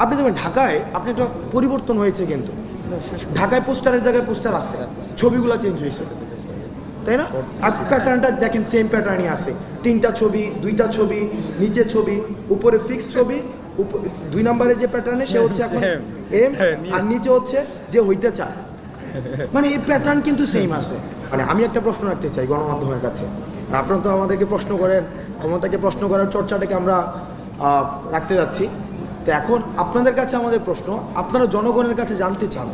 আপনি দেখবেন ঢাকায় আপনি একটা পরিবর্তন হয়েছে, কিন্তু ঢাকায় পোস্টারের জায়গায় পোস্টার আছে, ছবিগুলো চেঞ্জ হয়েছে, তাই না? আর প্যাটার্নটা দেখেন সেম প্যাটার্নই আছে, 3টা ছবি, 2টা ছবি, নিচে ছবি, উপরে ফিক্স ছবি, 2 নম্বরের যে প্যাটার্নে সে হচ্ছে এখন এম, আর নিচে হচ্ছে যে হইতে চায়। মানে এই প্যাটার্ন কিন্তু সেম আছে। মানে আমি একটা প্রশ্ন রাখতে চাই গণমাধ্যমের কাছে, আপনারা তো আমাদেরকে প্রশ্ন করেন, ক্ষমতাকে প্রশ্ন করার চর্চাটাকে আমরা রাখতে যাচ্ছি। তো এখন আপনাদের কাছে আমাদের প্রশ্ন, আপনারা জনগণের কাছে জানতে চান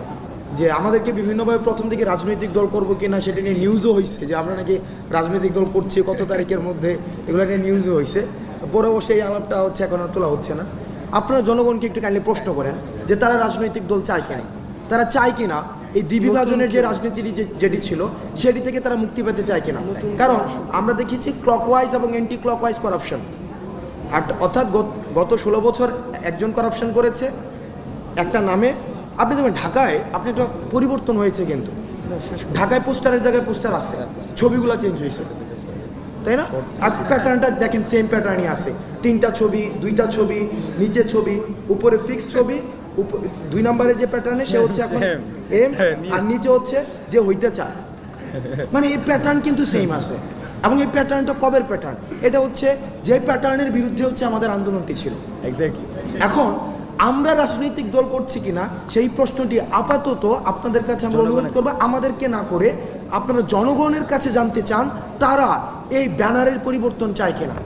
যে আমাদেরকে বিভিন্নভাবে প্রথম দিকে রাজনৈতিক দল করবো কিনা, সেটা নিয়ে নিউজও হয়েছে যে আমরা নাকি রাজনৈতিক দল করছি কত তারিখের মধ্যে, এগুলো নিয়ে নিউজও হয়েছে। পরে অবশ্যই এই আলাপটা হচ্ছে এখন আর তোলা হচ্ছে না। আপনারা জনগণকে একটু কাইন্ডলি প্রশ্ন করেন যে তারা রাজনৈতিক দল চায় কিনা, তারা চায় কিনা এই দ্বিবিভাজনের যে রাজনীতিটি যেটি ছিল সেটি থেকে তারা মুক্তি পেতে চায় কিনা। কারণ আমরা দেখেছি ক্লকওয়াইজ এবং অ্যান্টি ক্লকওয়াইজ করাপশন, অর্থাৎ গত 16 বছর একজন করাপশন করেছে একটা নামে। আপনি দেখবেন ঢাকায় আপনি একটা পরিবর্তন হয়েছে, কিন্তু ঢাকায় পোস্টারের জায়গায় পোস্টার আছে, ছবিগুলো চেঞ্জ হয়েছে, তাই না? আর প্যাটার্নটা দেখেন সেম প্যাটার্নই আছে, 3টা ছবি, 2টা ছবি, নিচে ছবি, উপরে ফিক্স ছবি, 2 নম্বরের যে প্যাটার্নে সে হচ্ছে এখন এম, আর নিচে হচ্ছে যে হইতে চায়। মানে এই প্যাটার্ন কিন্তু সেম আছে। এবং এই প্যাটার্নটা কবের প্যাটার্ন? এটা হচ্ছে যে প্যাটার্নের বিরুদ্ধে হচ্ছে আমাদের আন্দোলনটি ছিল। এক্স্যাক্টলি। এখন আমরা রাজনৈতিক দল করছি কিনা সেই প্রশ্নটি আপাতত আপনাদের কাছে আমরা অনুরোধ করবো, আমাদেরকে না করে আপনারা জনগণের কাছে জানতে চান তারা এই ব্যানারের পরিবর্তন চায় কিনা,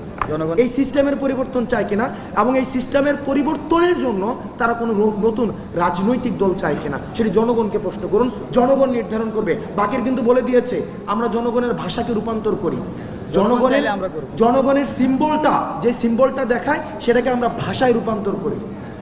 এই সিস্টেমের পরিবর্তন চায় কিনা, এবং এই সিস্টেমের পরিবর্তনের জন্য তারা কোনো নতুন রাজনৈতিক দল চায় কিনা, সেটি জনগণকে প্রশ্ন করুন, জনগণ নির্ধারণ করবে। বাকির কিন্তু বলে দিয়েছে আমরা জনগণের ভাষাকে রূপান্তর করি, জনগণের সিম্বলটা যে সিম্বলটা দেখায় সেটাকে আমরা ভাষায় রূপান্তর করি।